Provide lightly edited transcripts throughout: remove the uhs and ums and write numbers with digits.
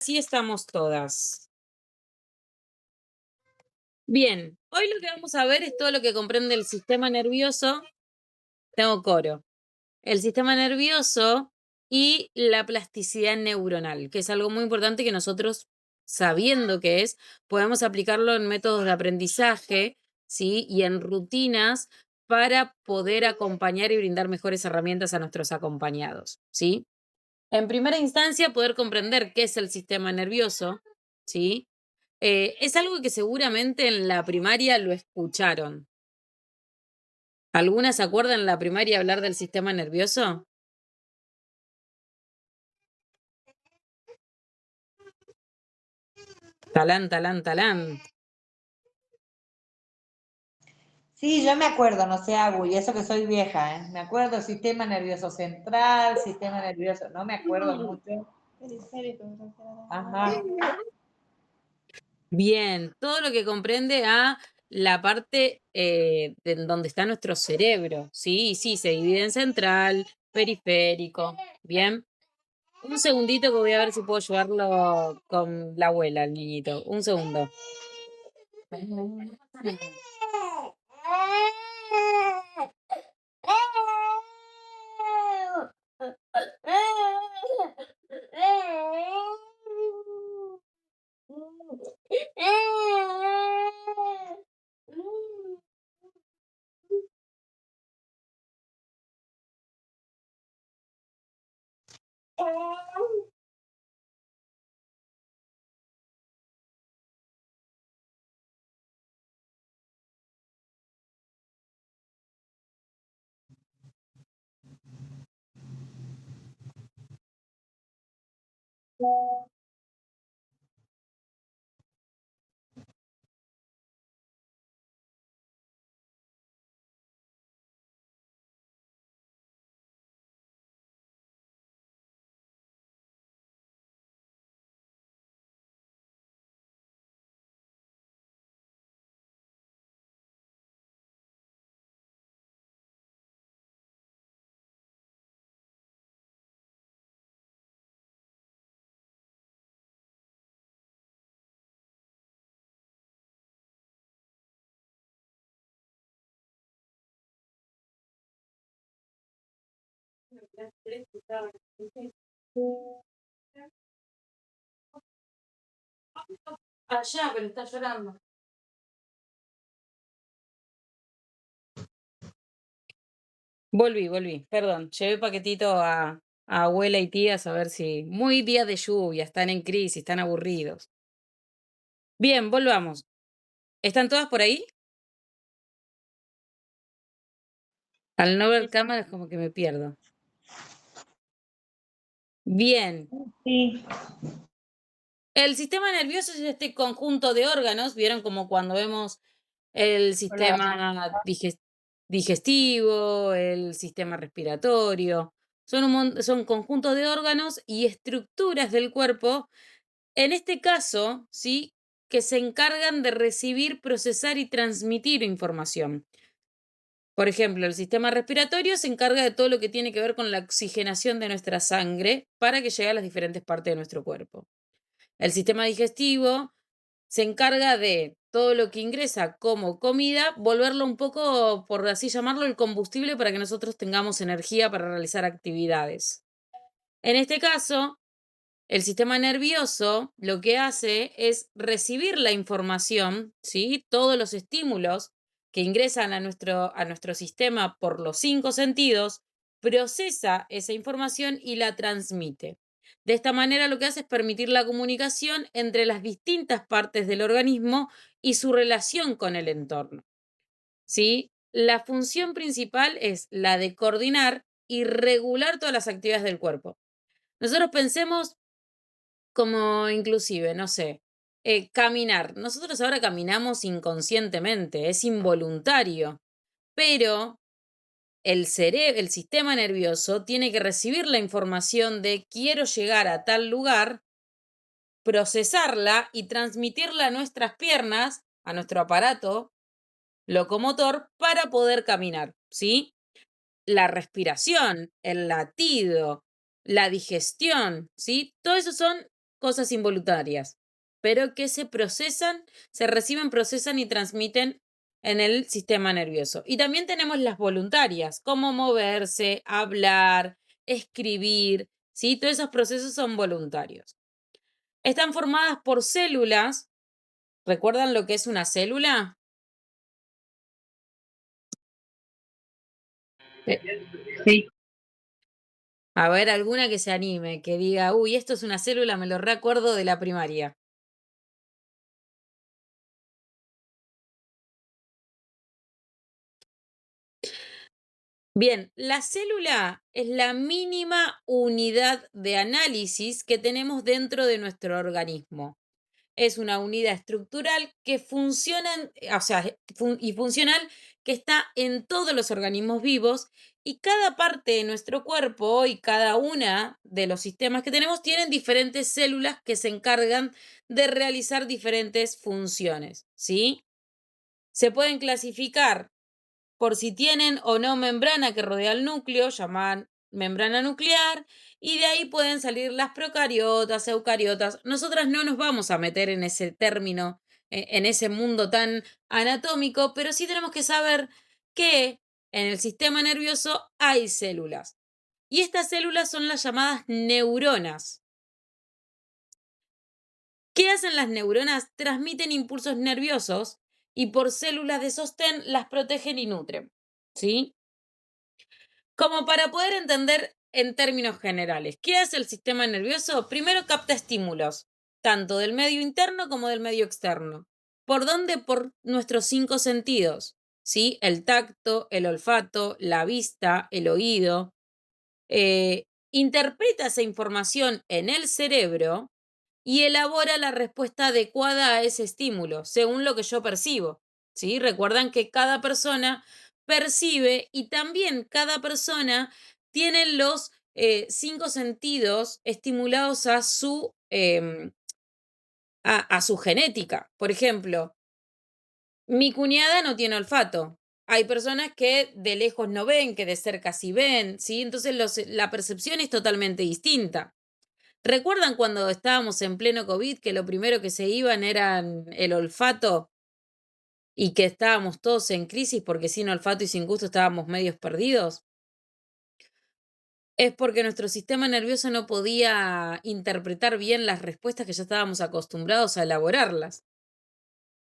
Así estamos todas. Bien, hoy lo que vamos a ver es todo lo que comprende el sistema nervioso. Tengo coro. El sistema nervioso y la plasticidad neuronal, que es algo muy importante que nosotros, sabiendo que es, podemos aplicarlo en métodos de aprendizaje, ¿sí? Y en rutinas para poder acompañar y brindar mejores herramientas a nuestros acompañados, ¿sí? En primera instancia, poder comprender qué es el sistema nervioso, ¿sí? Es algo que seguramente en la primaria lo escucharon. ¿Alguna se acuerda en la primaria hablar del sistema nervioso? Talán, talán, talán. Sí, yo me acuerdo, no sé, Agu, y eso que soy vieja, ¿eh? Me acuerdo sistema nervioso central, sistema nervioso, no me acuerdo mucho. Ajá. Bien, todo lo que comprende a la parte de donde está nuestro cerebro, ¿sí? Y sí, se divide en central, periférico, bien. Un segundito que voy a ver si puedo ayudarlo con la abuela, el niñito. Un segundo. Allá, pero está llorando. Volví. Perdón, llevé paquetito a abuela y tías a ver si. Muy día de lluvia, están en crisis, están aburridos. Bien, volvamos. ¿Están todas por ahí? Al no ver cámaras, como que me pierdo. Bien. Sí, El sistema nervioso es este conjunto de órganos, ¿vieron? Como cuando vemos el hola. sistema digestivo, el sistema respiratorio. Son conjuntos de órganos y estructuras del cuerpo, en este caso, ¿sí? Que se encargan de recibir, procesar y transmitir información. Por ejemplo, el sistema respiratorio se encarga de todo lo que tiene que ver con la oxigenación de nuestra sangre para que llegue a las diferentes partes de nuestro cuerpo. El sistema digestivo se encarga de todo lo que ingresa como comida, volverlo un poco, por así llamarlo, el combustible para que nosotros tengamos energía para realizar actividades. En este caso, el sistema nervioso lo que hace es recibir la información, ¿sí? Todos los estímulos que ingresan a nuestro sistema por los 5 sentidos, procesa esa información y la transmite. De esta manera lo que hace es permitir la comunicación entre las distintas partes del organismo y su relación con el entorno, ¿sí? La función principal es la de coordinar y regular todas las actividades del cuerpo. Nosotros pensemos como inclusive, no sé, caminar. Nosotros ahora caminamos inconscientemente, es involuntario, pero el sistema nervioso tiene que recibir la información de quiero llegar a tal lugar, procesarla y transmitirla a nuestras piernas, a nuestro aparato locomotor para poder caminar, ¿sí? La respiración, el latido, la digestión, ¿sí? Todo eso son cosas involuntarias, pero que se procesan, se reciben, procesan y transmiten en el sistema nervioso. Y también tenemos las voluntarias, como moverse, hablar, escribir, ¿sí? Todos esos procesos son voluntarios. Están formadas por células. ¿Recuerdan lo que es una célula? Eh, Sí. A ver, alguna que se anime, que diga, uy, esto es una célula, me lo recuerdo de la primaria. Bien, la célula es la mínima unidad de análisis que tenemos dentro de nuestro organismo. Es una unidad estructural que funciona, o sea, y funcional que está en todos los organismos vivos y cada parte de nuestro cuerpo y cada una de los sistemas que tenemos tienen diferentes células que se encargan de realizar diferentes funciones, ¿sí? Se pueden clasificar por si tienen o no membrana que rodea el núcleo, llaman membrana nuclear, y de ahí pueden salir las procariotas, eucariotas. Nosotras no nos vamos a meter en ese término, en ese mundo tan anatómico, pero sí tenemos que saber que en el sistema nervioso hay células. Y estas células son las llamadas neuronas. ¿Qué hacen las neuronas? Transmiten impulsos nerviosos y por células de sostén las protegen y nutren. ¿Sí? Como para poder entender en términos generales, ¿qué hace el sistema nervioso? Primero capta estímulos, tanto del medio interno como del medio externo. ¿Por dónde? Por nuestros 5 sentidos, ¿sí? El tacto, el olfato, la vista, el oído. Interpreta esa información en el cerebro y elabora la respuesta adecuada a ese estímulo, según lo que yo percibo. ¿Sí? Recuerdan que cada persona percibe y también cada persona tiene los 5 sentidos estimulados a su genética. Por ejemplo, mi cuñada no tiene olfato. Hay personas que de lejos no ven, que de cerca sí ven, ¿sí? Entonces la percepción es totalmente distinta. ¿Recuerdan cuando estábamos en pleno COVID que lo primero que se iban eran el olfato y que estábamos todos en crisis porque sin olfato y sin gusto estábamos medios perdidos? Es porque nuestro sistema nervioso no podía interpretar bien las respuestas que ya estábamos acostumbrados a elaborarlas.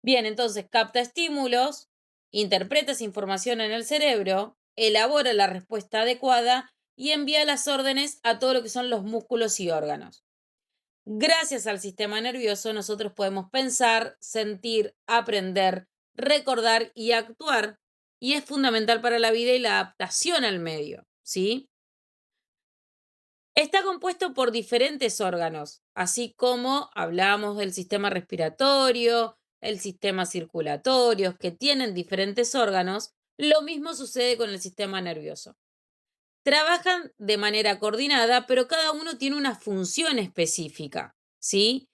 Bien, entonces capta estímulos, interpreta esa información en el cerebro, elabora la respuesta adecuada y envía las órdenes a todo lo que son los músculos y órganos. Gracias al sistema nervioso, nosotros podemos pensar, sentir, aprender, recordar y actuar, y es fundamental para la vida y la adaptación al medio, ¿sí? Está compuesto por diferentes órganos, así como hablamos del sistema respiratorio, el sistema circulatorio, que tienen diferentes órganos, lo mismo sucede con el sistema nervioso. Trabajan de manera coordinada, pero cada uno tiene una función específica, ¿sí?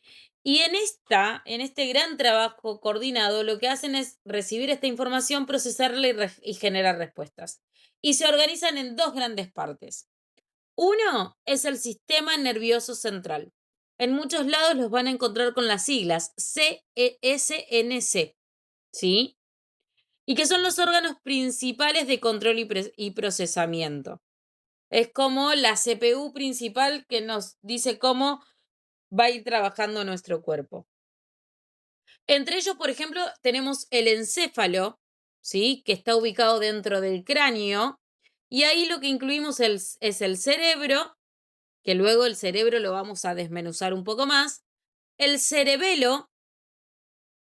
Y en este gran trabajo coordinado, lo que hacen es recibir esta información, procesarla y generar respuestas. Y se organizan en dos grandes partes. Uno es el sistema nervioso central. En muchos lados los van a encontrar con las siglas CESNC, ¿sí? Y que son los órganos principales de control y procesamiento. Es como la CPU principal que nos dice cómo va a ir trabajando nuestro cuerpo. Entre ellos, por ejemplo, tenemos el encéfalo, ¿sí? Que está ubicado dentro del cráneo. Y ahí lo que incluimos es el cerebro, que luego el cerebro lo vamos a desmenuzar un poco más. El cerebelo,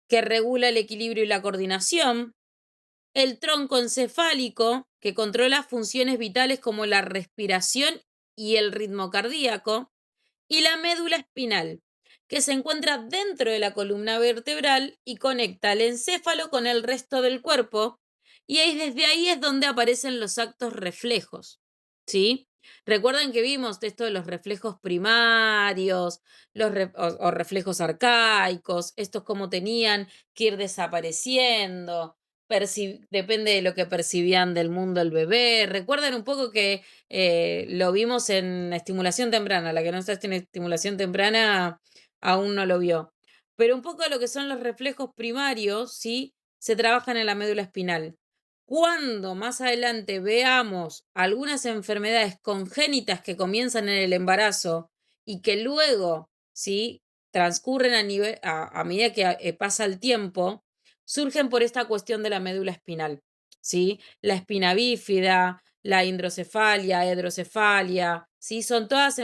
que regula el equilibrio y la coordinación. El tronco encefálico, que controla funciones vitales como la respiración y el ritmo cardíaco, y la médula espinal, que se encuentra dentro de la columna vertebral y conecta el encéfalo con el resto del cuerpo, y desde ahí es donde aparecen los actos reflejos, ¿sí? Recuerdan que vimos esto de los reflejos primarios, o reflejos arcaicos, estos cómo tenían que ir desapareciendo, depende de lo que percibían del mundo el bebé. Recuerdan un poco que lo vimos en estimulación temprana, la que no está en estimulación temprana aún no lo vio. Pero un poco de lo que son los reflejos primarios, ¿sí? Se trabajan en la médula espinal. Cuando más adelante veamos algunas enfermedades congénitas que comienzan en el embarazo y que luego, ¿sí? Transcurren a medida que pasa el tiempo, surgen por esta cuestión de la médula espinal, ¿sí? La espina bífida, la hidrocefalia, hidrocefalia, ¿sí? Son todas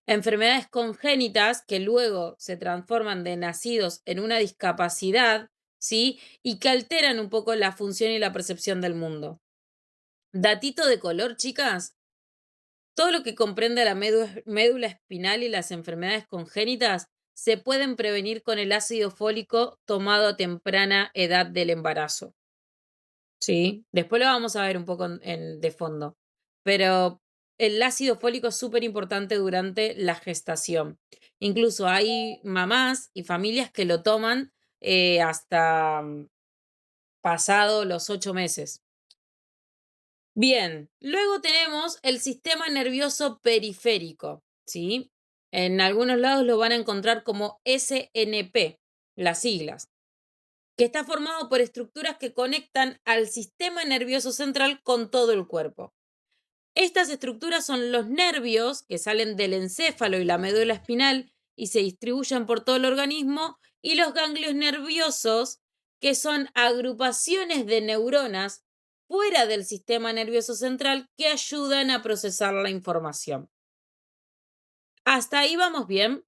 enfermedades congénitas que luego se transforman de nacidos en una discapacidad, ¿sí? Y que alteran un poco la función y la percepción del mundo. Datito de color, chicas. Todo lo que comprende la médula espinal y las enfermedades congénitas se pueden prevenir con el ácido fólico tomado a temprana edad del embarazo. Sí, después lo vamos a ver un poco de fondo. Pero el ácido fólico es súper importante durante la gestación. Incluso hay mamás y familias que lo toman hasta pasado los 8 meses. Bien, luego tenemos el sistema nervioso periférico, ¿sí? En algunos lados lo van a encontrar como SNP, las siglas, que está formado por estructuras que conectan al sistema nervioso central con todo el cuerpo. Estas estructuras son los nervios que salen del encéfalo y la médula espinal y se distribuyen por todo el organismo, y los ganglios nerviosos, que son agrupaciones de neuronas fuera del sistema nervioso central que ayudan a procesar la información. ¿Hasta ahí vamos bien?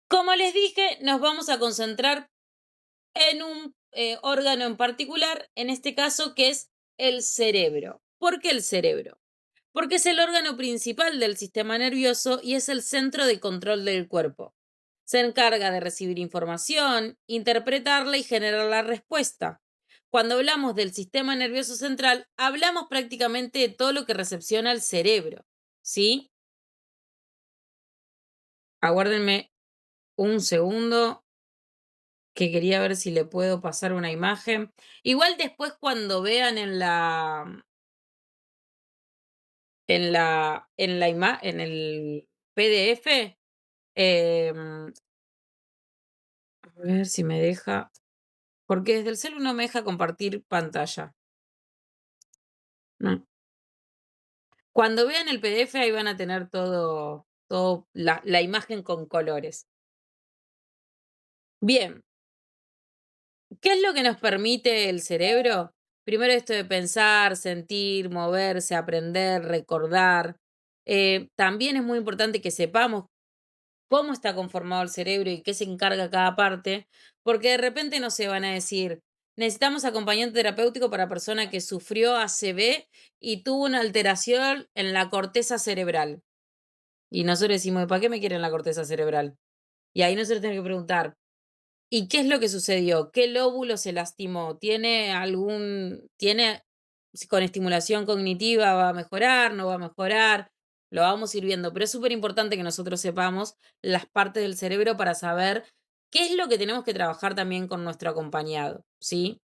Como les dije, nos vamos a concentrar en un órgano en particular, en este caso que es el cerebro. ¿Por qué el cerebro? Porque es el órgano principal del sistema nervioso y es el centro de control del cuerpo. Se encarga de recibir información, interpretarla y generar la respuesta. Cuando hablamos del sistema nervioso central, hablamos prácticamente de todo lo que recepciona el cerebro. ¿Sí? Aguárdenme un segundo, que quería ver si le puedo pasar una imagen. Igual después cuando vean en el PDF, a ver si me deja, porque desde el celu no me deja compartir pantalla. No. Cuando vean el PDF ahí van a tener todo la imagen con colores. Bien, ¿qué es lo que nos permite el cerebro? Primero esto de pensar, sentir, moverse, aprender, recordar. También es muy importante que sepamos cómo está conformado el cerebro y qué se encarga cada parte, porque de repente no se van a decir, necesitamos acompañante terapéutico para persona que sufrió ACV y tuvo una alteración en la corteza cerebral. Y nosotros decimos, ¿para qué me quieren la corteza cerebral? Y ahí nosotros tenemos que preguntar, ¿y qué es lo que sucedió? ¿Qué lóbulo se lastimó? Si con estimulación cognitiva va a mejorar, no va a mejorar? Lo vamos a ir viendo, pero es súper importante que nosotros sepamos las partes del cerebro para saber qué es lo que tenemos que trabajar también con nuestro acompañado, ¿sí?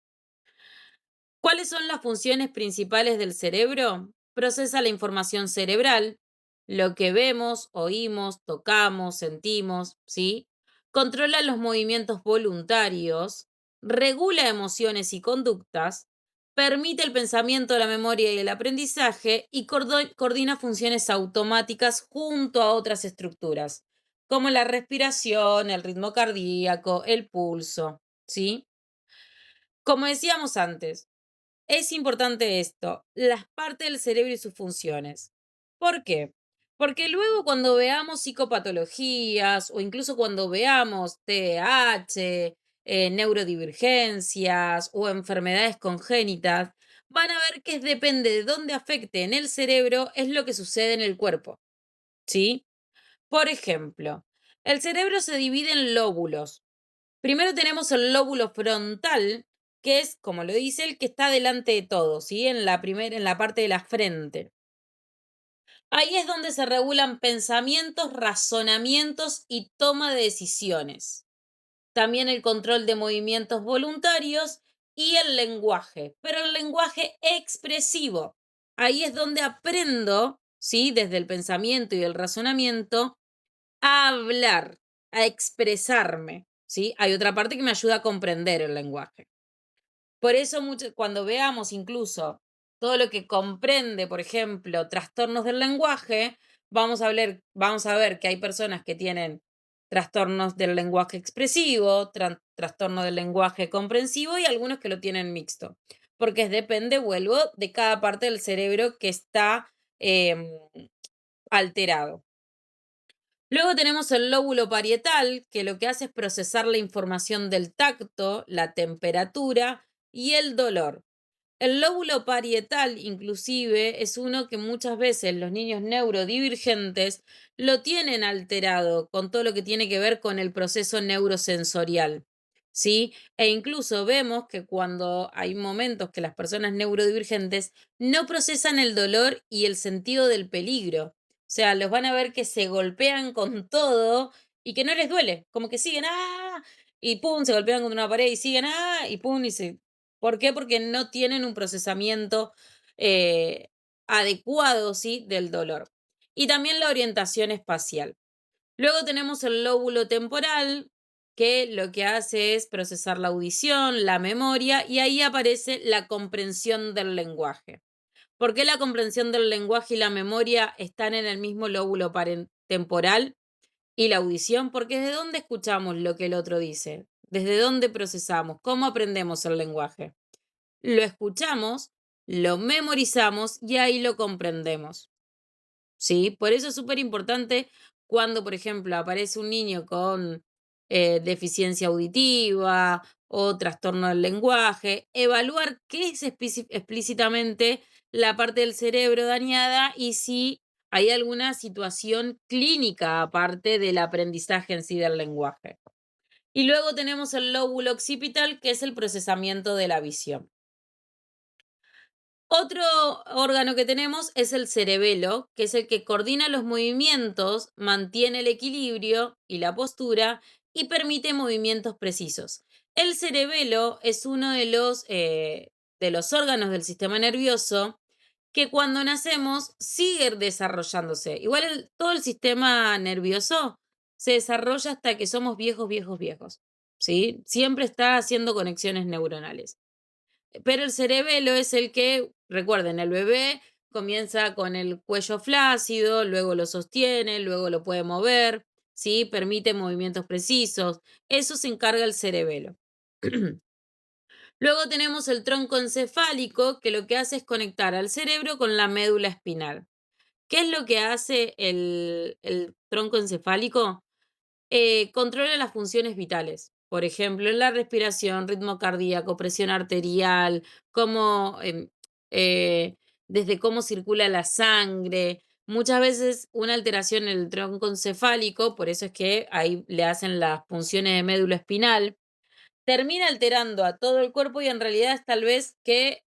¿Cuáles son las funciones principales del cerebro? Procesa la información cerebral, lo que vemos, oímos, tocamos, sentimos, ¿sí? Controla los movimientos voluntarios, regula emociones y conductas, permite el pensamiento, la memoria y el aprendizaje y coordina funciones automáticas junto a otras estructuras, como la respiración, el ritmo cardíaco, el pulso, ¿sí? Como decíamos antes, es importante esto, las partes del cerebro y sus funciones. ¿Por qué? Porque luego cuando veamos psicopatologías o incluso cuando veamos TDAH, neurodivergencias o enfermedades congénitas, van a ver que depende de dónde afecte en el cerebro es lo que sucede en el cuerpo. ¿Sí? Por ejemplo, el cerebro se divide en lóbulos. Primero tenemos el lóbulo frontal, que es, como lo dice, el que está delante de todo, ¿sí? En la parte de la frente. Ahí es donde se regulan pensamientos, razonamientos y toma de decisiones. También el control de movimientos voluntarios y el lenguaje, pero el lenguaje expresivo. Ahí es donde aprendo, ¿sí? Desde el pensamiento y el razonamiento, a hablar, a expresarme, ¿sí? Hay otra parte que me ayuda a comprender el lenguaje. Por eso cuando veamos incluso todo lo que comprende, por ejemplo, trastornos del lenguaje, vamos a ver que hay personas que tienen trastornos del lenguaje expresivo, trastorno del lenguaje comprensivo y algunos que lo tienen mixto, porque depende, vuelvo, de cada parte del cerebro que está em, alterado. Luego tenemos el lóbulo parietal, que lo que hace es procesar la información del tacto, la temperatura y el dolor. El lóbulo parietal, inclusive, es uno que muchas veces los niños neurodivergentes lo tienen alterado con todo lo que tiene que ver con el proceso neurosensorial, ¿sí? E incluso vemos que cuando hay momentos que las personas neurodivergentes no procesan el dolor y el sentido del peligro. O sea, los van a ver que se golpean con todo y que no les duele, como que siguen, ¡ah! Y pum, se golpean contra una pared y siguen, ¡ah! Y pum, y se ¿por qué? Porque no tienen un procesamiento eh, adecuado, ¿sí? Del dolor. Y también la orientación espacial. Luego tenemos el lóbulo temporal, que lo que hace es procesar la audición, la memoria, y ahí aparece la comprensión del lenguaje. ¿Por qué la comprensión del lenguaje y la memoria están en el mismo lóbulo temporal y la audición? Porque ¿desde dónde escuchamos lo que el otro dice? ¿Desde dónde procesamos? ¿Cómo aprendemos el lenguaje? Lo escuchamos, lo memorizamos y ahí lo comprendemos, ¿sí? Por eso es súper importante cuando, por ejemplo, aparece un niño con deficiencia auditiva o trastorno del lenguaje, evaluar qué es explícitamente la parte del cerebro dañada y si hay alguna situación clínica aparte del aprendizaje en sí del lenguaje. Y luego tenemos el lóbulo occipital, que es el procesamiento de la visión. Otro órgano que tenemos es el cerebelo, que es el que coordina los movimientos, mantiene el equilibrio y la postura y permite movimientos precisos. El cerebelo es uno de los órganos del sistema nervioso que cuando nacemos sigue desarrollándose. Igual todo el sistema nervioso se desarrolla hasta que somos viejos, viejos, viejos. ¿Sí? Siempre está haciendo conexiones neuronales. Pero el cerebelo es el que, recuerden, el bebé comienza con el cuello flácido, luego lo sostiene, luego lo puede mover, ¿sí? Permite movimientos precisos. Eso se encarga el cerebelo. Luego tenemos el tronco encefálico, que lo que hace es conectar al cerebro con la médula espinal. ¿Qué es lo que hace el tronco encefálico? Controla las funciones vitales. Por ejemplo, la respiración, ritmo cardíaco, presión arterial, cómo, eh, desde cómo circula la sangre. Muchas veces una alteración en el tronco encefálico, por eso es que ahí le hacen las funciones de médula espinal, termina alterando a todo el cuerpo y en realidad es tal vez que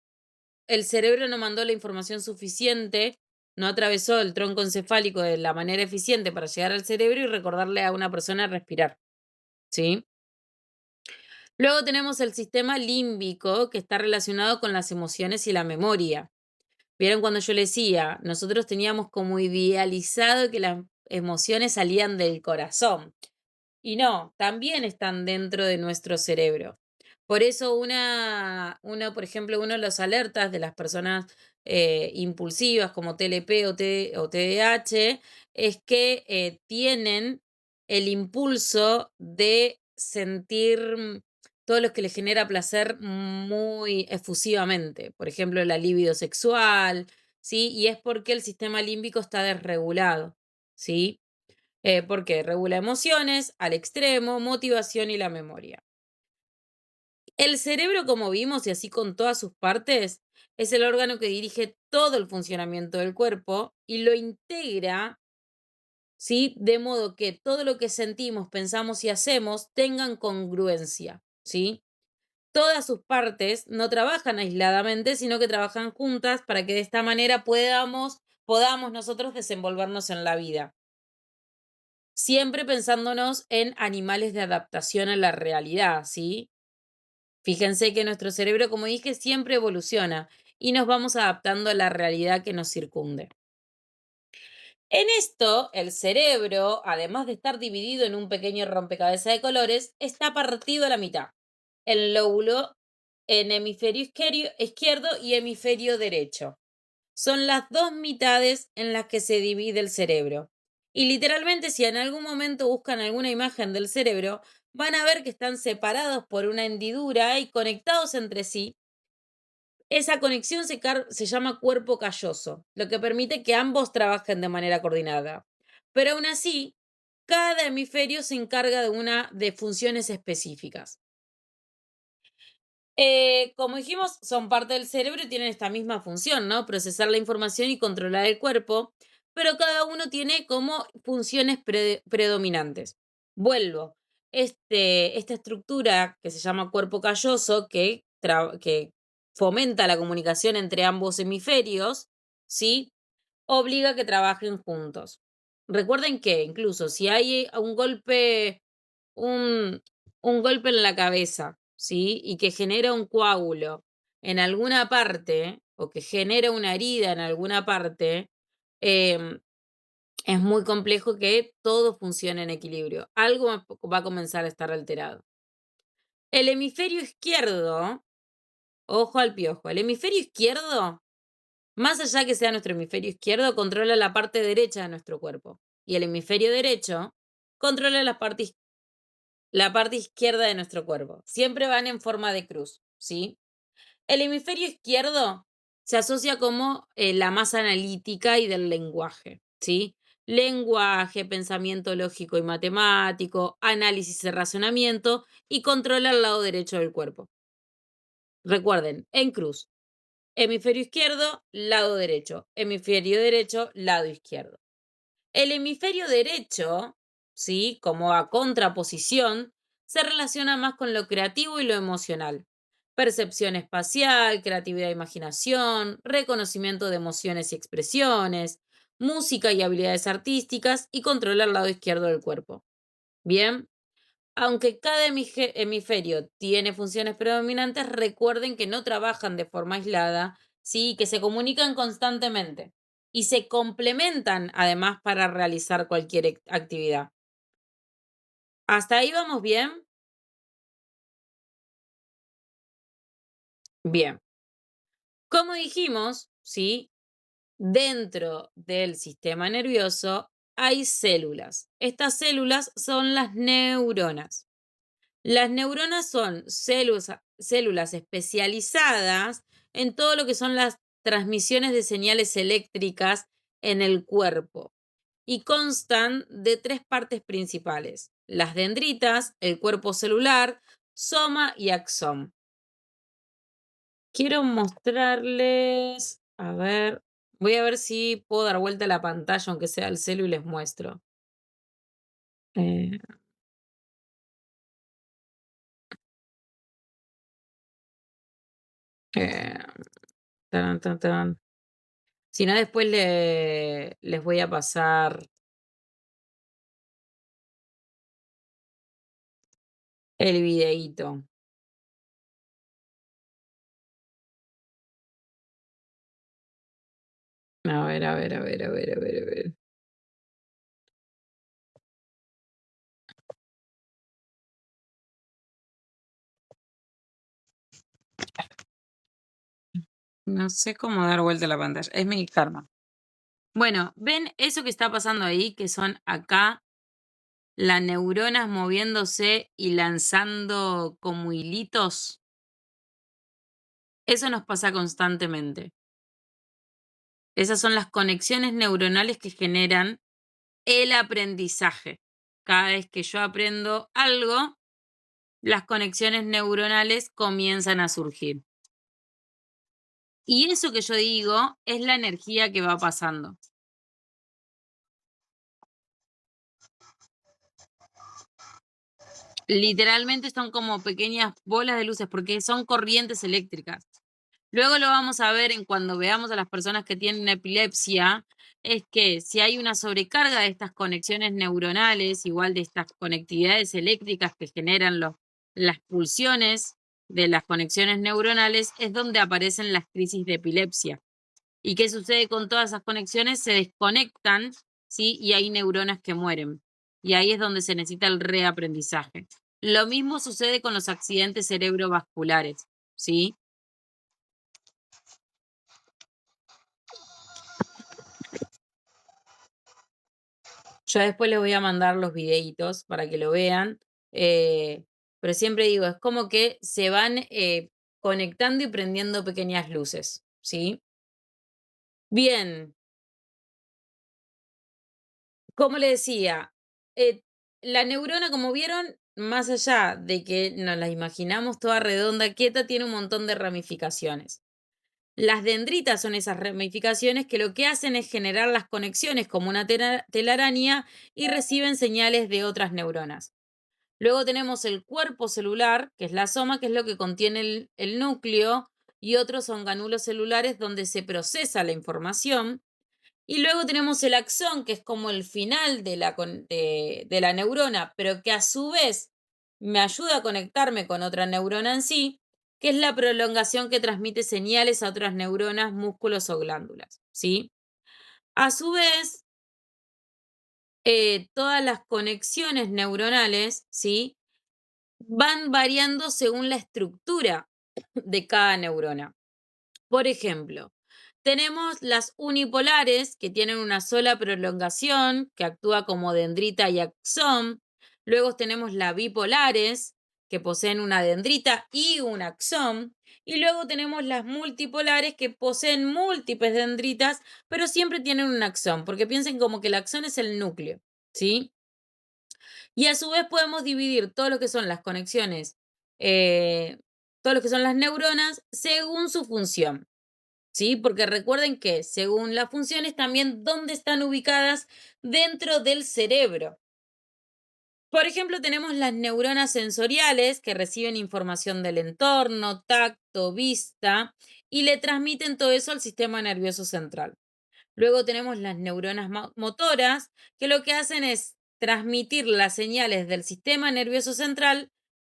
el cerebro no mandó la información suficiente, no atravesó el tronco encefálico de la manera eficiente para llegar al cerebro y recordarle a una persona respirar, ¿sí? Luego tenemos el sistema límbico, que está relacionado con las emociones y la memoria. ¿Vieron cuando yo les decía? Nosotros teníamos como idealizado que las emociones salían del corazón. Y no, también están dentro de nuestro cerebro. Por eso por ejemplo, uno de los alertas de las personas impulsivas como TLP o TDAH es que tienen el impulso de sentir todo lo que les genera placer muy efusivamente. Por ejemplo, la libido sexual, ¿sí? Y es porque el sistema límbico está desregulado, ¿sí? Porque regula emociones al extremo, motivación y la memoria. El cerebro, como vimos, y así con todas sus partes, es el órgano que dirige todo el funcionamiento del cuerpo y lo integra, ¿sí? De modo que todo lo que sentimos, pensamos y hacemos tengan congruencia, ¿sí? Todas sus partes no trabajan aisladamente, sino que trabajan juntas para que de esta manera podamos nosotros desenvolvernos en la vida. Siempre pensándonos en animales de adaptación a la realidad, ¿sí? Fíjense que nuestro cerebro, como dije, siempre evoluciona y nos vamos adaptando a la realidad que nos circunde. En esto, el cerebro, además de estar dividido en un pequeño rompecabezas de colores, está partido a la mitad. El lóbulo en hemisferio izquierdo y hemisferio derecho. Son las dos mitades en las que se divide el cerebro. Y literalmente, si en algún momento buscan alguna imagen del cerebro, van a ver que están separados por una hendidura y conectados entre sí. Esa conexión se llama cuerpo calloso, lo que permite que ambos trabajen de manera coordinada. Pero aún así, cada hemisferio se encarga de una de funciones específicas. Como dijimos, son parte del cerebro y tienen esta misma función, ¿no? Procesar la información y controlar el cuerpo, pero cada uno tiene como funciones predominantes. Vuelvo. Esta estructura que se llama cuerpo calloso, que fomenta la comunicación entre ambos hemisferios, ¿sí? Obliga a que trabajen juntos. Recuerden que incluso si hay un, un golpe en la cabeza, ¿sí? Y que genera un coágulo en alguna parte, o que genera una herida en alguna parte, em, es muy complejo que todo funcione en equilibrio. Algo va a comenzar a estar alterado. El hemisferio izquierdo, ojo al piojo, el hemisferio izquierdo, más allá que sea nuestro hemisferio izquierdo, controla la parte derecha de nuestro cuerpo. Y el hemisferio derecho controla la parte izquierda de nuestro cuerpo. Siempre van en forma de cruz, ¿sí? El hemisferio izquierdo se asocia como la más analítica y del lenguaje, ¿sí? Lenguaje, pensamiento lógico y matemático, análisis y razonamiento, y controla el lado derecho del cuerpo. Recuerden, en cruz. Hemisferio izquierdo, lado derecho. Hemisferio derecho, lado izquierdo. El hemisferio derecho, ¿sí? Como a contraposición, se relaciona más con lo creativo y lo emocional. Percepción espacial, creatividad e imaginación, reconocimiento de emociones y expresiones, música y habilidades artísticas, y controla el lado izquierdo del cuerpo. Bien, aunque cada hemisferio tiene funciones predominantes, recuerden que no trabajan de forma aislada, ¿sí? Que se comunican constantemente y se complementan además para realizar cualquier actividad. ¿Hasta ahí vamos bien? Bien. Como dijimos, ¿sí? Dentro del sistema nervioso hay células. Estas células son las neuronas. Las neuronas son células especializadas en todo lo que son las transmisiones de señales eléctricas en el cuerpo y constan de tres partes principales: las dendritas, el cuerpo celular, soma y axón. Quiero mostrarles, a ver, voy a ver si puedo dar vuelta a la pantalla, aunque sea el celu, y les muestro. Eh, eh, Taran, tan, tan. Si no, después les voy a pasar el videíto. A ver, a ver, a ver, a ver, a ver, a ver. No sé cómo dar vuelta a la pantalla. Es mi karma. Bueno, ¿ven eso que está pasando ahí? Que son acá las neuronas moviéndose y lanzando como hilitos. Eso nos pasa constantemente. Esas son las conexiones neuronales que generan el aprendizaje. Cada vez que yo aprendo algo, las conexiones neuronales comienzan a surgir. Y eso que yo digo es la energía que va pasando. Literalmente son como pequeñas bolas de luces porque son corrientes eléctricas. Luego lo vamos a ver en cuando veamos a las personas que tienen epilepsia, es que si hay una sobrecarga de estas conexiones neuronales, igual de estas conectividades eléctricas que generan las pulsiones de las conexiones neuronales es donde aparecen las crisis de epilepsia. ¿Y qué sucede con todas esas conexiones? Se desconectan, ¿sí? Y hay neuronas que mueren. Y ahí es donde se necesita el reaprendizaje. Lo mismo sucede con los accidentes cerebrovasculares, ¿sí? Yo después les voy a mandar los videitos para que lo vean. Pero siempre digo, es como que se van conectando y prendiendo pequeñas luces, ¿sí? Bien, como le decía, eh, la neurona, como vieron, más allá de que nos la imaginamos toda redonda, quieta, tiene un montón de ramificaciones. Las dendritas son esas ramificaciones que lo que hacen es generar las conexiones como una telaraña y reciben señales de otras neuronas. Luego tenemos el cuerpo celular, que es la soma, que es lo que contiene el núcleo, y otros son ganulos celulares donde se procesa la información. Y luego tenemos el axón, que es como el final de la neurona, pero que a su vez me ayuda a conectarme con otra neurona en sí, que es la prolongación que transmite señales a otras neuronas, músculos o glándulas, ¿sí? A su vez, todas las conexiones neuronales, ¿sí? Van variando según la estructura de cada neurona. Por ejemplo, tenemos las unipolares, que tienen una sola prolongación, que actúa como dendrita y axón. Luego tenemos las bipolares, que poseen una dendrita y un axón. Y luego tenemos las multipolares, que poseen múltiples dendritas, pero siempre tienen un axón, porque piensen como que el axón es el núcleo, ¿sí? Y a su vez podemos dividir todo lo que son las conexiones, eh, todo lo que son las neuronas, según su función. ¿Sí? Porque recuerden que según las funciones también dónde están ubicadas dentro del cerebro. Por ejemplo, tenemos las neuronas sensoriales que reciben información del entorno, tacto, vista, y le transmiten todo eso al sistema nervioso central. Luego tenemos las neuronas motoras, que lo que hacen es transmitir las señales del sistema nervioso central,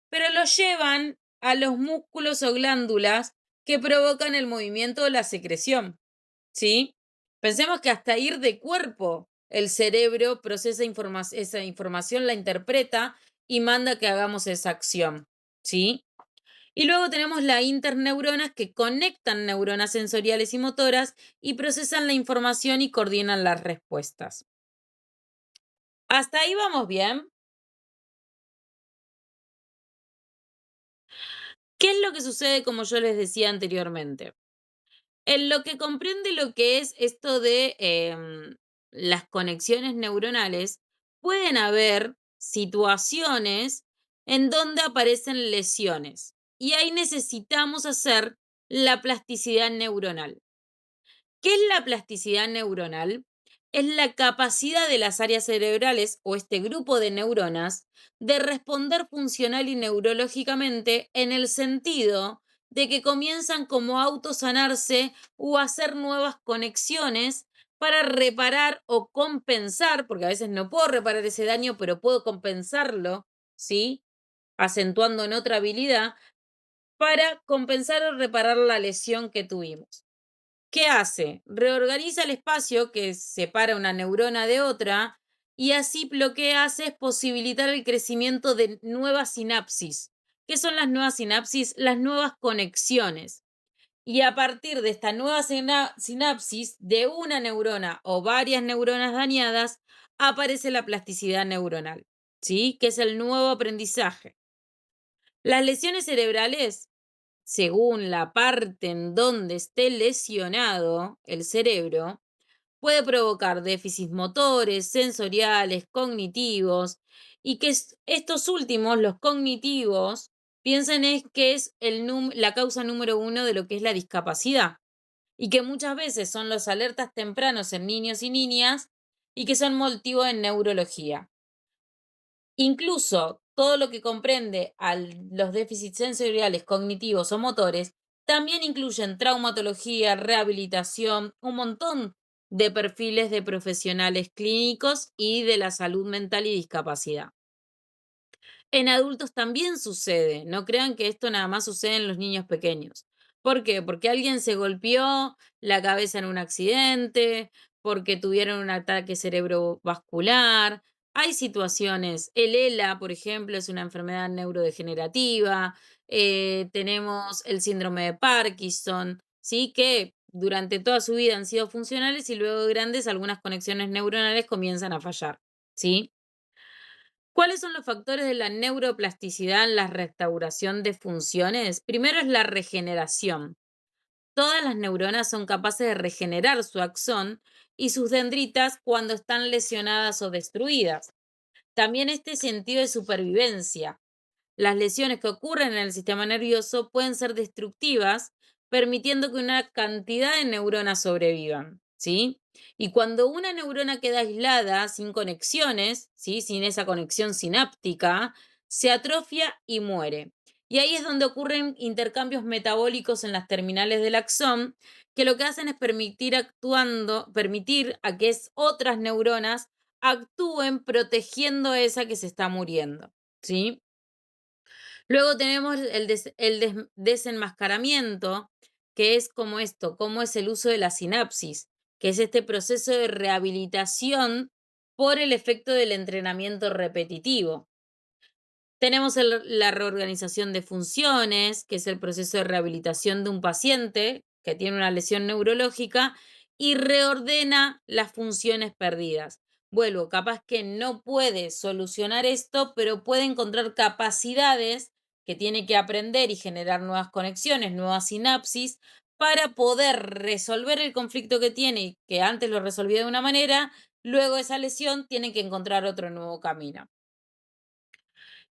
pero lo llevan a los músculos o glándulas que provocan el movimiento o la secreción. ¿Sí? Pensemos que hasta ir de cuerpo, el cerebro procesa esa información, la interpreta y manda que hagamos esa acción. ¿Sí? Y luego tenemos las interneuronas que conectan neuronas sensoriales y motoras y procesan la información y coordinan las respuestas. ¿Hasta ahí vamos bien? ¿Qué es lo que sucede como yo les decía anteriormente? En lo que comprende lo que es esto de las conexiones neuronales, pueden haber situaciones en donde aparecen lesiones y ahí necesitamos hacer la plasticidad neuronal. ¿Qué es la plasticidad neuronal? Es la capacidad de las áreas cerebrales o este grupo de neuronas de responder funcional y neurológicamente en el sentido de que comienzan como a autosanarse o a hacer nuevas conexiones para reparar o compensar, porque a veces no puedo reparar ese daño, pero puedo compensarlo, ¿sí? Acentuando en otra habilidad para compensar o reparar la lesión que tuvimos. ¿Qué hace? Reorganiza el espacio que separa una neurona de otra y así lo que hace es posibilitar el crecimiento de nuevas sinapsis. ¿Qué son las nuevas sinapsis? Las nuevas conexiones. Y a partir de esta nueva sinapsis de una neurona o varias neuronas dañadas, aparece la plasticidad neuronal, ¿sí? Que es el nuevo aprendizaje. Las lesiones cerebrales según la parte en donde esté lesionado el cerebro, puede provocar déficits motores, sensoriales, cognitivos, y que estos últimos, los cognitivos, piensen es que es la causa número uno de lo que es la discapacidad, y que muchas veces son los alertas tempranos en niños y niñas, y que son motivo en neurología. Incluso todo lo que comprende a los déficits sensoriales, cognitivos o motores, también incluyen traumatología, rehabilitación, un montón de perfiles de profesionales clínicos y de la salud mental y discapacidad. En adultos también sucede, no crean que esto nada más sucede en los niños pequeños. ¿Por qué? Porque alguien se golpeó la cabeza en un accidente, porque tuvieron un ataque cerebrovascular. Hay situaciones, el ELA, por ejemplo, es una enfermedad neurodegenerativa, tenemos el síndrome de Parkinson, ¿sí? Que durante toda su vida han sido funcionales y luego de grandes algunas conexiones neuronales comienzan a fallar, ¿sí? ¿Cuáles son los factores de la neuroplasticidad en la restauración de funciones? Primero es la regeneración. Todas las neuronas son capaces de regenerar su axón y sus dendritas cuando están lesionadas o destruidas. También este sentido de supervivencia. Las lesiones que ocurren en el sistema nervioso pueden ser destructivas, permitiendo que una cantidad de neuronas sobrevivan, ¿sí? Y cuando una neurona queda aislada, sin conexiones, ¿sí? Sin esa conexión sináptica, se atrofia y muere. Y ahí es donde ocurren intercambios metabólicos en las terminales del axón, que lo que hacen es permitir a que otras neuronas actúen protegiendo a esa que se está muriendo, ¿sí? Luego tenemos el desenmascaramiento, que es como esto, cómo es el uso de la sinapsis, que es este proceso de rehabilitación por el efecto del entrenamiento repetitivo. Tenemos la reorganización de funciones, que es el proceso de rehabilitación de un paciente que tiene una lesión neurológica y reordena las funciones perdidas. Vuelvo, capaz que no puede solucionar esto, pero puede encontrar capacidades que tiene que aprender y generar nuevas conexiones, nuevas sinapsis, para poder resolver el conflicto que tiene y que antes lo resolvía de una manera, luego esa lesión tiene que encontrar otro nuevo camino.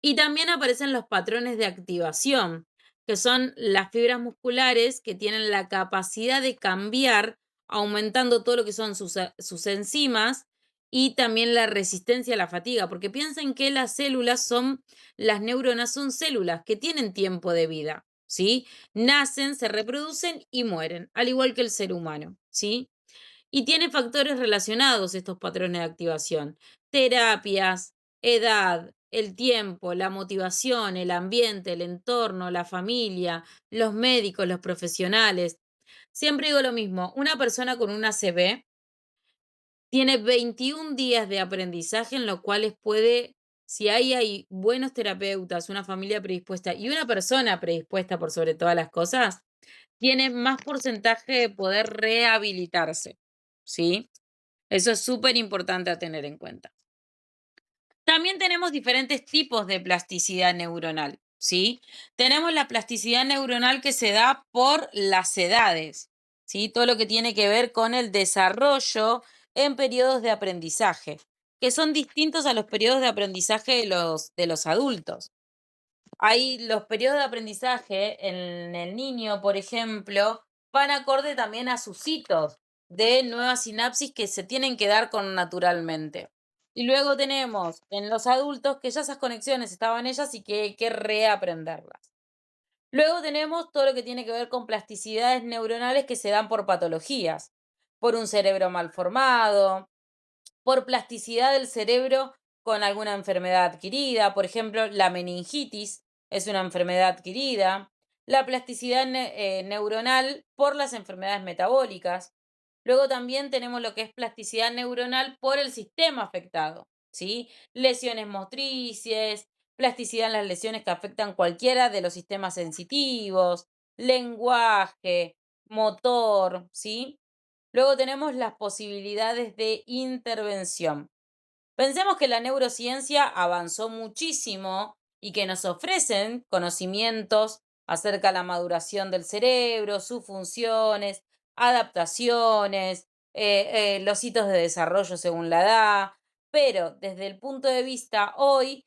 Y también aparecen los patrones de activación, que son las fibras musculares que tienen la capacidad de cambiar, aumentando todo lo que son sus enzimas y también la resistencia a la fatiga, porque piensen que las neuronas son células que tienen tiempo de vida, ¿sí? Nacen, se reproducen y mueren, al igual que el ser humano, ¿sí? Y tiene factores relacionados estos patrones de activación. Terapias, edad, el tiempo, la motivación, el ambiente, el entorno, la familia, los médicos, los profesionales. Siempre digo lo mismo, una persona con una ACV tiene 21 días de aprendizaje en los cuales puede, si hay buenos terapeutas, una familia predispuesta y una persona predispuesta por sobre todas las cosas, tiene más porcentaje de poder rehabilitarse, ¿sí? Eso es súper importante a tener en cuenta. También tenemos diferentes tipos de plasticidad neuronal, ¿sí? Tenemos la plasticidad neuronal que se da por las edades, ¿sí? Todo lo que tiene que ver con el desarrollo en periodos de aprendizaje, que son distintos a los periodos de aprendizaje de los adultos. Hay los periodos de aprendizaje en el niño, por ejemplo, van acorde también a sus hitos de nuevas sinapsis que se tienen que dar con naturalmente. Y luego tenemos en los adultos que ya esas conexiones estaban en ellas y que hay que reaprenderlas. Luego tenemos todo lo que tiene que ver con plasticidades neuronales que se dan por patologías, por un cerebro mal formado, por plasticidad del cerebro con alguna enfermedad adquirida, por ejemplo, la meningitis es una enfermedad adquirida, la plasticidad neuronal por las enfermedades metabólicas. Luego también tenemos lo que es plasticidad neuronal por el sistema afectado, ¿sí? Lesiones motrices, plasticidad en las lesiones que afectan cualquiera de los sistemas sensitivos, lenguaje, motor, ¿sí? Luego tenemos las posibilidades de intervención. Pensemos que la neurociencia avanzó muchísimo y que nos ofrecen conocimientos acerca de la maduración del cerebro, sus funciones, adaptaciones, los hitos de desarrollo según la edad, pero desde el punto de vista hoy,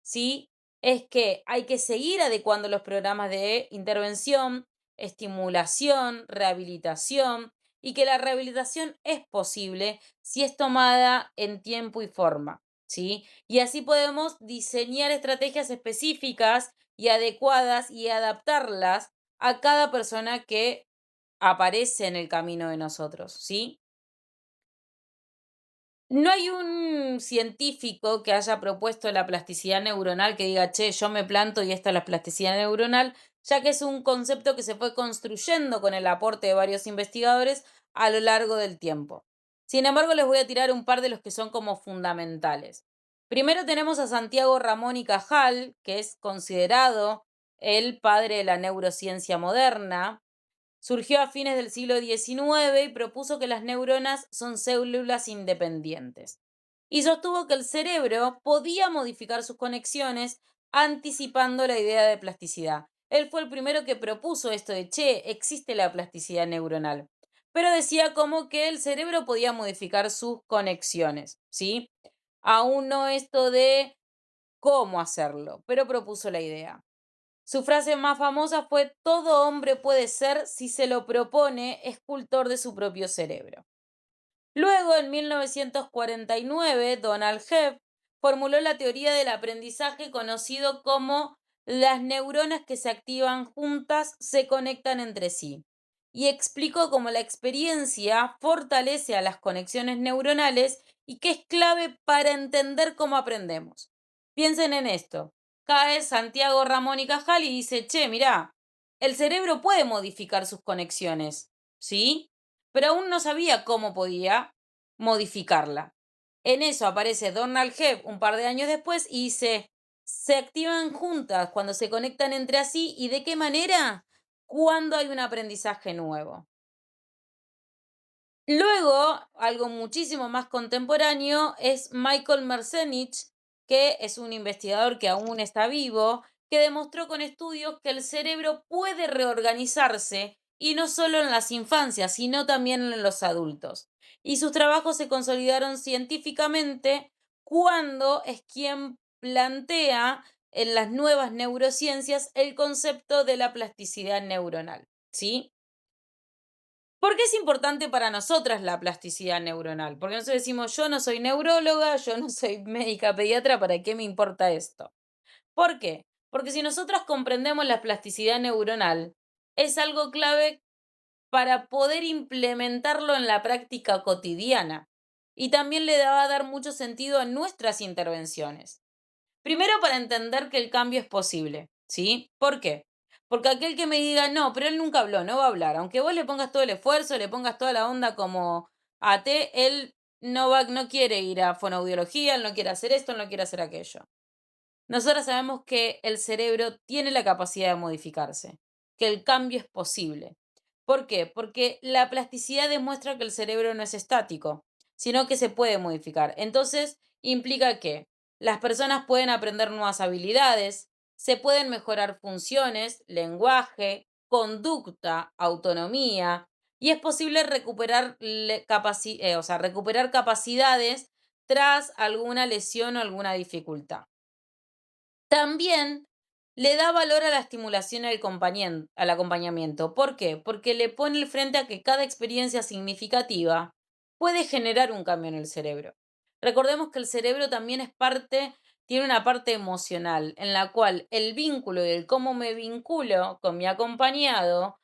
sí, es que hay que seguir adecuando los programas de intervención, estimulación, rehabilitación, y que la rehabilitación es posible si es tomada en tiempo y forma, ¿sí? Y así podemos diseñar estrategias específicas y adecuadas y adaptarlas a cada persona que aparece en el camino de nosotros, ¿sí? No hay un científico que haya propuesto la plasticidad neuronal que diga, che, yo me planto y esta es la plasticidad neuronal, ya que es un concepto que se fue construyendo con el aporte de varios investigadores a lo largo del tiempo. Sin embargo, les voy a tirar un par de los que son como fundamentales. Primero tenemos a Santiago Ramón y Cajal, que es considerado el padre de la neurociencia moderna. Surgió a fines del siglo XIX y propuso que las neuronas son células independientes. Y sostuvo que el cerebro podía modificar sus conexiones anticipando la idea de plasticidad. Él fue el primero que propuso esto de, che, existe la plasticidad neuronal. Pero decía como que el cerebro podía modificar sus conexiones, ¿sí? Aún no esto de cómo hacerlo, pero propuso la idea. Su frase más famosa fue: todo hombre puede ser, si se lo propone, escultor de su propio cerebro. Luego, en 1949, Donald Hebb formuló la teoría del aprendizaje conocido como las neuronas que se activan juntas se conectan entre sí, y explicó cómo la experiencia fortalece a las conexiones neuronales y que es clave para entender cómo aprendemos. Piensen en esto. Cae Santiago Ramón y Cajal y dice, che, mirá, el cerebro puede modificar sus conexiones, ¿sí? Pero aún no sabía cómo podía modificarla. En eso aparece Donald Hebb un par de años después y dice, se activan juntas cuando se conectan entre sí y de qué manera cuando hay un aprendizaje nuevo. Luego, algo muchísimo más contemporáneo es Michael Merzenich, que es un investigador que aún está vivo, que demostró con estudios que el cerebro puede reorganizarse y no solo en las infancias, sino también en los adultos. Y sus trabajos se consolidaron científicamente cuando es quien plantea en las nuevas neurociencias el concepto de la plasticidad neuronal, ¿sí? ¿Por qué es importante para nosotras la plasticidad neuronal? Porque nosotros decimos, yo no soy neuróloga, yo no soy médica pediatra, ¿para qué me importa esto? ¿Por qué? Porque si nosotras comprendemos la plasticidad neuronal, es algo clave para poder implementarlo en la práctica cotidiana. Y también le va a dar mucho sentido a nuestras intervenciones. Primero, para entender que el cambio es posible, ¿sí? ¿Por qué? Porque aquel que me diga, no, pero él nunca habló, no va a hablar, aunque vos le pongas todo el esfuerzo, le pongas toda la onda como a T, él no va, no quiere ir a fonoaudiología, él no quiere hacer esto, él no quiere hacer aquello. Nosotros sabemos que el cerebro tiene la capacidad de modificarse, que el cambio es posible. ¿Por qué? Porque la plasticidad demuestra que el cerebro no es estático, sino que se puede modificar. Entonces, implica que las personas pueden aprender nuevas habilidades, se pueden mejorar funciones, lenguaje, conducta, autonomía, y es posible recuperar, recuperar capacidades tras alguna lesión o alguna dificultad. También le da valor a la estimulación y al acompañamiento. ¿Por qué? Porque le pone el frente a que cada experiencia significativa puede generar un cambio en el cerebro. Recordemos que el cerebro también es parte, tiene una parte emocional, en la cual el vínculo y el cómo me vinculo con mi acompañado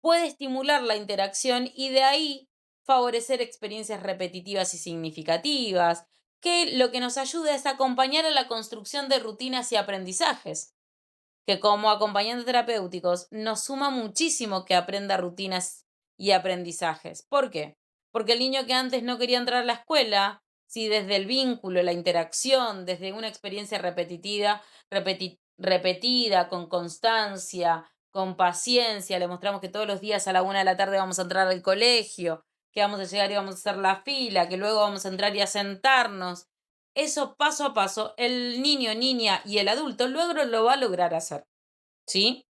puede estimular la interacción y de ahí favorecer experiencias repetitivas y significativas, que lo que nos ayuda es acompañar a la construcción de rutinas y aprendizajes, que como acompañantes terapéuticos nos suma muchísimo que aprenda rutinas y aprendizajes. ¿Por qué? Porque el niño que antes no quería entrar a la escuela, si desde el vínculo, la interacción, desde una experiencia repetida, con constancia, con paciencia, le mostramos que todos los días a la 1 de la tarde vamos a entrar al colegio, que vamos a llegar y vamos a hacer la fila, que luego vamos a entrar y a sentarnos. Eso paso a paso, el niño, niña y el adulto luego lo va a lograr hacer, ¿sí?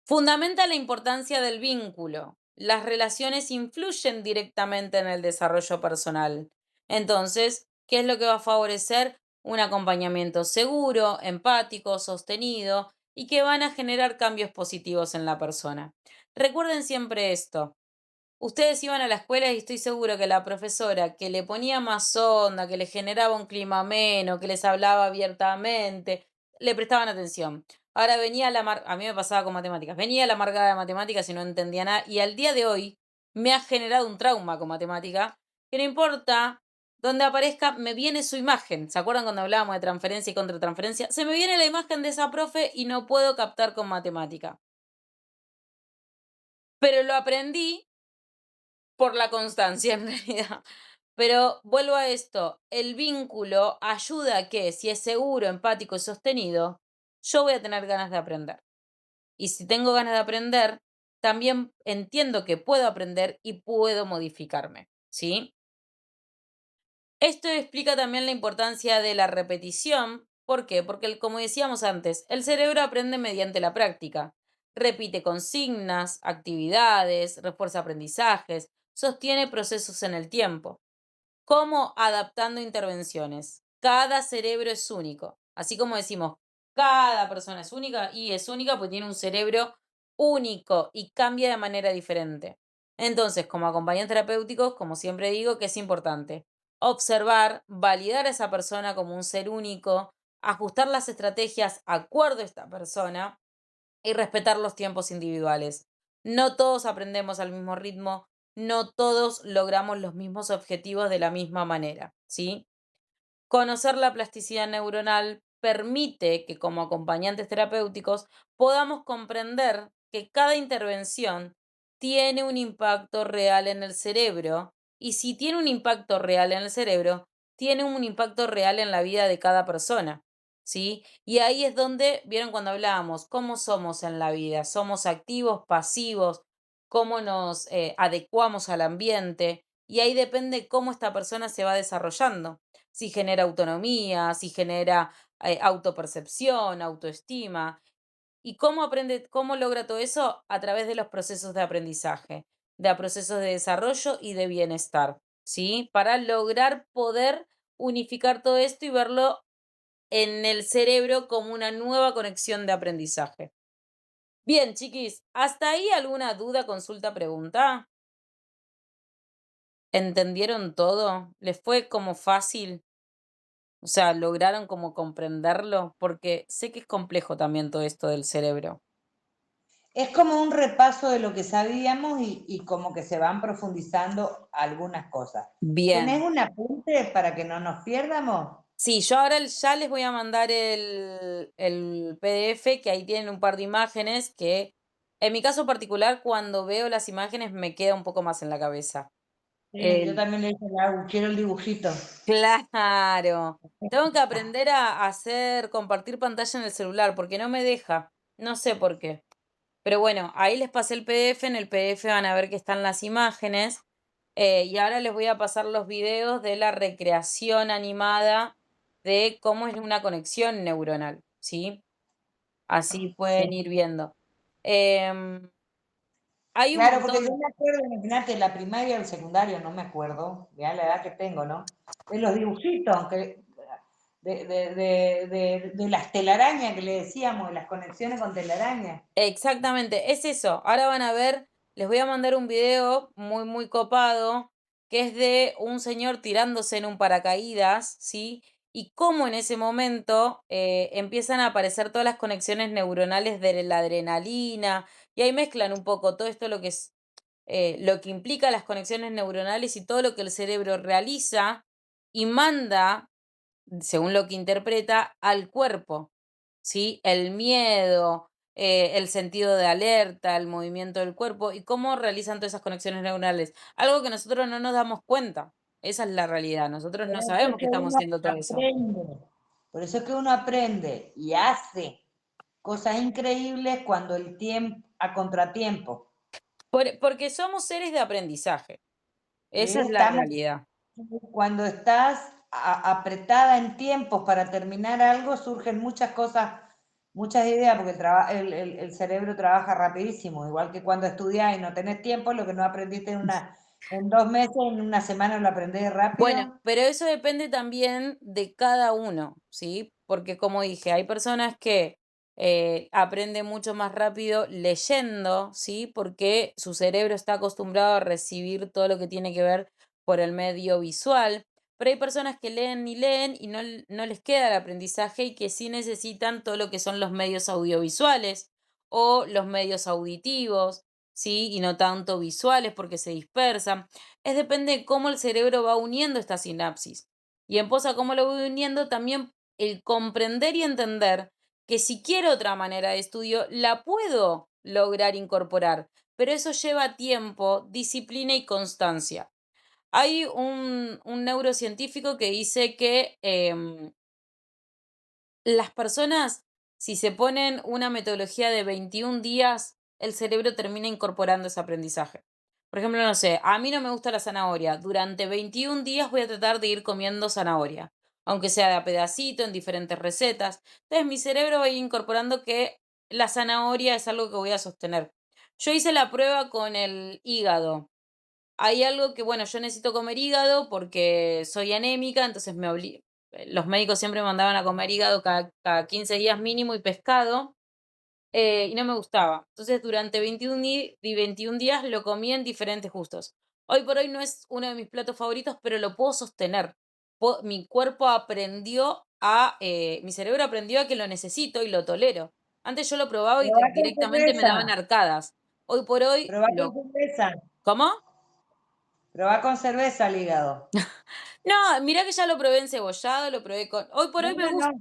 Fundamenta la importancia del vínculo. Las relaciones influyen directamente en el desarrollo personal. Entonces, ¿qué es lo que va a favorecer? Un acompañamiento seguro, empático, sostenido y que van a generar cambios positivos en la persona. Recuerden siempre esto. Ustedes iban a la escuela y estoy seguro que la profesora que le ponía más onda, que le generaba un clima ameno, que les hablaba abiertamente, le prestaban atención. Ahora venía a mí me pasaba con matemáticas, venía la amargada de matemáticas y no entendía nada, y al día de hoy me ha generado un trauma con matemática, que no importa donde aparezca, me viene su imagen. ¿Se acuerdan cuando hablábamos de transferencia y contratransferencia? Se me viene la imagen de esa profe y no puedo captar con matemática. Pero lo aprendí por la constancia en realidad. Pero vuelvo a esto, el vínculo ayuda a que si es seguro, empático y sostenido, yo voy a tener ganas de aprender. Y si tengo ganas de aprender, también entiendo que puedo aprender y puedo modificarme, ¿sí? Esto explica también la importancia de la repetición. ¿Por qué? Porque, como decíamos antes, el cerebro aprende mediante la práctica. Repite consignas, actividades, refuerza aprendizajes, sostiene procesos en el tiempo. ¿Cómo? Adaptando intervenciones. Cada cerebro es único. Así como decimos, cada persona es única y es única porque tiene un cerebro único y cambia de manera diferente. Entonces, como acompañantes terapéuticos, como siempre digo, que es importante observar, validar a esa persona como un ser único, ajustar las estrategias acuerdo a esta persona y respetar los tiempos individuales. No todos aprendemos al mismo ritmo, no todos logramos los mismos objetivos de la misma manera, ¿sí? Conocer la plasticidad neuronal permite que como acompañantes terapéuticos podamos comprender que cada intervención tiene un impacto real en el cerebro y si tiene un impacto real en el cerebro, tiene un impacto real en la vida de cada persona, ¿sí? Y ahí es donde, vieron cuando hablábamos, ¿cómo somos en la vida? ¿Somos activos, pasivos? ¿Cómo nos adecuamos al ambiente? Y ahí depende cómo esta persona se va desarrollando, si genera autonomía, si genera autopercepción, autoestima. ¿Y cómo aprende, cómo logra todo eso? A través de los procesos de aprendizaje, de procesos de desarrollo y de bienestar, ¿sí? Para lograr poder unificar todo esto y verlo en el cerebro como una nueva conexión de aprendizaje. Bien, chiquis, ¿hasta ahí alguna duda, consulta, pregunta? ¿Entendieron todo? ¿Les fue como fácil? O sea, ¿lograron como comprenderlo? Porque sé que es complejo también todo esto del cerebro. Es como un repaso de lo que sabíamos y como que se van profundizando algunas cosas. ¿Tenés Bien. un apunte para que no nos pierdamos? Sí, yo ahora ya les voy a mandar el PDF, que ahí tienen un par de imágenes que, en mi caso particular, cuando veo las imágenes me queda un poco más en la cabeza. Sí, yo El, también le dije a Lau, quiero el dibujito. claro. Tengo que aprender a hacer compartir pantalla en el celular porque no me deja. No sé por qué. Pero bueno, ahí les pasé el PDF, en el PDF van a ver que están las imágenes y ahora les voy a pasar los videos de la recreación animada de cómo es una conexión neuronal, ¿sí? Así pueden Sí. ir viendo. Em, hay un Claro, porque yo montón, me acuerdo, imagínate, la primaria o el secundario, no me acuerdo, ya la edad que tengo, ¿no? De los dibujitos, aunque de las telarañas que le decíamos, de las conexiones con telarañas. exactamente, es eso. Ahora van a ver, les voy a mandar un video muy, muy copado, que es de un señor tirándose en un paracaídas, ¿sí? Y cómo en ese momento empiezan a aparecer todas las conexiones neuronales de la adrenalina, y ahí mezclan un poco todo esto lo que es lo que implica las conexiones neuronales y todo lo que el cerebro realiza y manda según lo que interpreta, al cuerpo, ¿sí? El miedo, el sentido de alerta, el movimiento del cuerpo y cómo realizan todas esas conexiones neuronales. Algo que nosotros no nos damos cuenta. Esa es la realidad. Nosotros Por no eso es sabemos que que estamos uno haciendo todo eso. aprende, por eso es que uno aprende y hace cosas increíbles cuando el tiempo, a contratiempo. Porque somos seres de aprendizaje. ¿Sí? Esa es la Estamos, realidad. cuando estás apretada en tiempos para terminar algo, surgen muchas cosas, muchas ideas, porque el cerebro trabaja rapidísimo, igual que cuando estudiás y no tenés tiempo, lo que no aprendiste en 2 meses, en una semana lo aprendés Bueno, rápido. pero eso depende también de cada uno, ¿sí? Porque como dije, hay personas que aprenden mucho más rápido leyendo, ¿sí? Porque su cerebro está acostumbrado a recibir todo lo que tiene que ver por el medio visual. Pero hay personas que leen y leen y no les queda el aprendizaje y que sí necesitan todo lo que son los medios audiovisuales o los medios auditivos, ¿sí? Y no tanto visuales porque se dispersan. Es depende de cómo el cerebro va uniendo estas sinapsis. Y en pos a cómo lo voy uniendo, también el comprender y entender que si quiero otra manera de estudio, la puedo lograr incorporar, pero eso lleva tiempo, disciplina y constancia. Hay un neurocientífico que dice que las personas, si se ponen una metodología de 21 días, el cerebro termina incorporando ese aprendizaje. Por ejemplo, no sé, a mí no me gusta la zanahoria. Durante 21 días voy a tratar de ir comiendo zanahoria, aunque sea de a pedacito, en diferentes recetas. Entonces mi cerebro va a ir incorporando que la zanahoria es algo que voy a sostener. Yo hice la prueba con el hígado. Hay algo que, bueno, yo necesito comer hígado porque soy anémica, entonces los médicos siempre me mandaban a comer hígado cada 15 días mínimo y pescado, y no me gustaba. Entonces, durante 21 días lo comí en diferentes gustos. Hoy por hoy no es uno de mis platos favoritos, pero lo puedo sostener. Mi cuerpo aprendió mi cerebro aprendió a que lo necesito y lo tolero. Antes yo lo probaba y Probá con directamente me cerveza, daban arcadas. Hoy por hoy probá con lo... cerveza, ¿Cómo? probá con cerveza el hígado. No, mirá que ya lo probé encebollado, lo probé con... Hoy por No, hoy me no, gusta. no,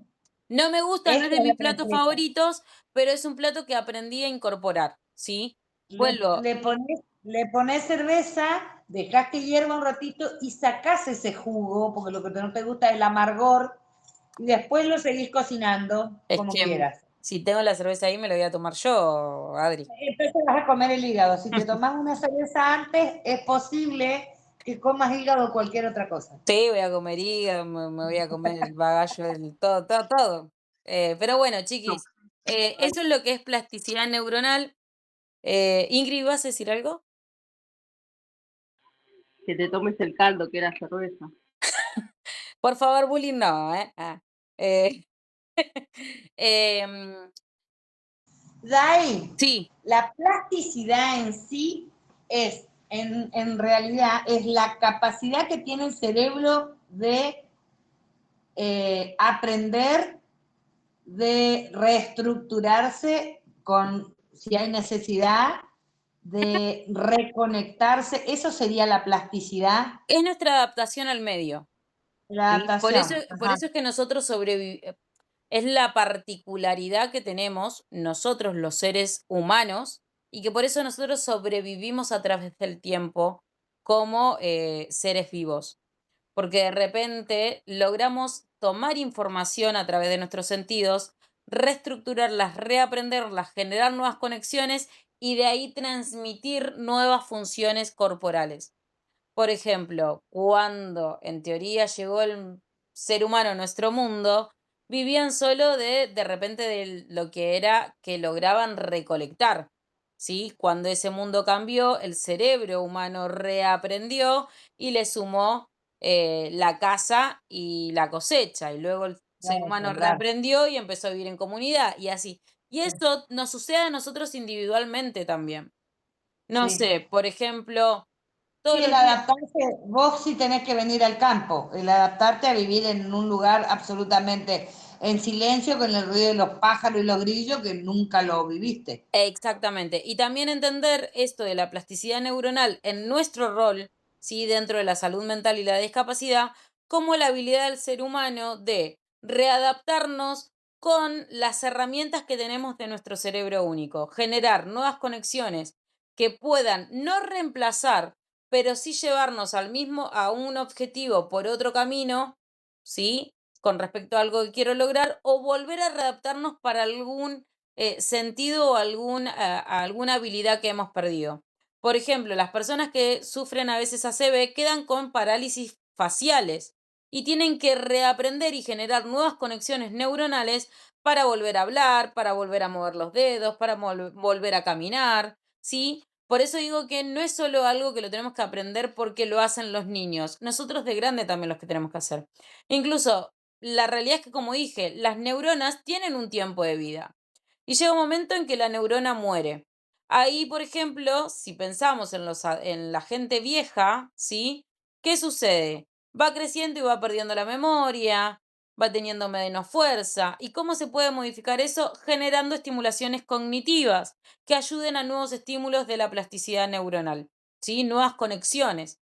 No me gusta, no es esta de es mis la platos receta. favoritos, pero es un plato que aprendí a incorporar, ¿sí? Vuelvo, Le pones cerveza, dejás que hierva un ratito y sacás ese jugo, porque lo que no te gusta es el amargor, y después lo seguís cocinando es como que quieras. si tengo la cerveza ahí me lo voy a tomar yo, Adri. Entonces vas a comer el hígado. Si te tomás una cerveza antes, es posible que comas hígado o cualquier otra cosa. Sí, voy a comer hígado, me voy a comer el bagallo, todo, todo, todo. Pero bueno, No, chiquis, eso es lo que es plasticidad neuronal. Ingrid, ¿vas a decir algo? que te tomes el caldo, que era cerveza. Por favor, bullying no, ¿eh? Eh, em, Dai, sí, la plasticidad en sí en realidad, es la capacidad que tiene el cerebro de aprender, de reestructurarse si hay necesidad, de reconectarse. Eso sería la plasticidad, es nuestra adaptación al medio. la Sí, adaptación. por Ajá. eso es que nosotros sobrevivimos, es la particularidad que tenemos nosotros los seres humanos y que por eso nosotros sobrevivimos a través del tiempo como seres vivos, porque de repente logramos tomar información a través de nuestros sentidos, reestructurarlas, reaprenderlas, generar nuevas conexiones y de ahí transmitir nuevas funciones corporales. Por ejemplo, cuando en teoría llegó el ser humano a nuestro mundo, vivían solo de repente de lo que era que lograban recolectar, ¿sí? Cuando ese mundo cambió, el cerebro humano reaprendió y le sumó la caza y la cosecha, y luego el ser Claro, humano sembrar. reaprendió y empezó a vivir en comunidad, y así. Y esto nos sucede a nosotros individualmente también. No Sí. sé, por ejemplo, Sí, todos el los días. adaptarse, vos sí tenés que venir al campo, el adaptarte a vivir en un lugar absolutamente en silencio con el ruido de los pájaros y los grillos que nunca lo viviste. Exactamente. Y también entender esto de la plasticidad neuronal en nuestro rol, ¿sí? Dentro de la salud mental y la discapacidad, como la habilidad del ser humano de readaptarnos con las herramientas que tenemos de nuestro cerebro único, generar nuevas conexiones que puedan no reemplazar, pero sí llevarnos a un objetivo por otro camino, ¿sí? Con respecto a algo que quiero lograr, o volver a readaptarnos para algún sentido o a alguna habilidad que hemos perdido. Por ejemplo, las personas que sufren a veces ACV quedan con parálisis faciales y tienen que reaprender y generar nuevas conexiones neuronales para volver a hablar, para volver a mover los dedos, para volver a caminar, ¿sí? Por eso digo que no es solo algo que lo tenemos que aprender porque lo hacen los niños, nosotros de grande también los que tenemos que hacer. Incluso la realidad es que, como dije, las neuronas tienen un tiempo de vida. Y llega un momento en que la neurona muere. Ahí, por ejemplo, si pensamos en la gente vieja, ¿sí? ¿Qué sucede? Va creciendo y va perdiendo la memoria, va teniendo menos fuerza. ¿Y cómo se puede modificar eso? Generando estimulaciones cognitivas que ayuden a nuevos estímulos de la plasticidad neuronal, ¿sí? Nuevas conexiones.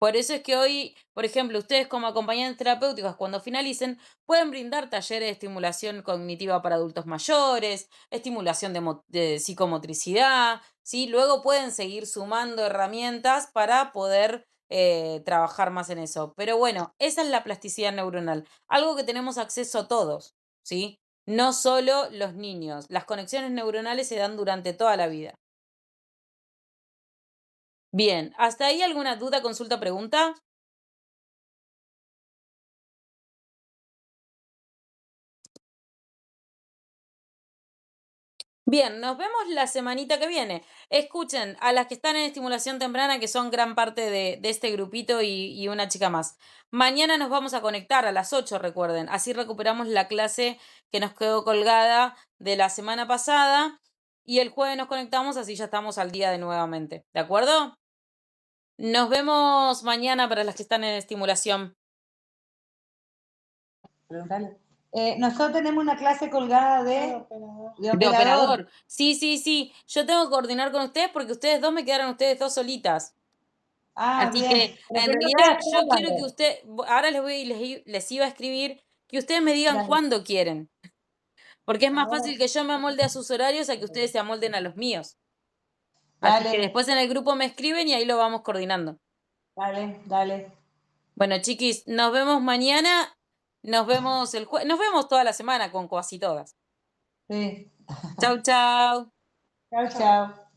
Por eso es que hoy, por ejemplo, ustedes como acompañantes terapéuticos, cuando finalicen, pueden brindar talleres de estimulación cognitiva para adultos mayores, estimulación de psicomotricidad, ¿sí? Luego pueden seguir sumando herramientas para poder trabajar más en eso. Pero bueno, esa es la plasticidad neuronal, algo que tenemos acceso a todos, ¿sí? No solo los niños. Las conexiones neuronales se dan durante toda la vida. Bien, ¿hasta ahí alguna duda, consulta, pregunta? Bien, nos vemos la semanita que viene. Escuchen a las que están en estimulación temprana, que son gran parte de este grupito y una chica más. Mañana nos vamos a conectar a las 8, recuerden. Así recuperamos la clase que nos quedó colgada de la semana pasada. Y el jueves nos conectamos, así ya estamos al día de nuevamente. ¿De acuerdo? Nos vemos mañana para las que están en estimulación. Preguntale. Nosotros tenemos una clase colgada de De operador. operador. Sí, sí, sí. Yo tengo que coordinar con ustedes porque ustedes dos me quedaron ustedes dos solitas. Ah, Así bien. que Pero en que no realidad sea yo quiero que sábado. usted, ahora les iba a escribir que ustedes me digan Dale. cuándo quieren, porque es más Ahora. fácil que yo me amolde a sus horarios a que ustedes se amolden a los míos. Así que Dale, después en el grupo me escriben y ahí lo vamos coordinando. dale, dale. Bueno, chiquis, nos vemos mañana, nos vemos el jueves, nos vemos toda la semana con casi todas. Sí. Chau, chau. Chao, chao.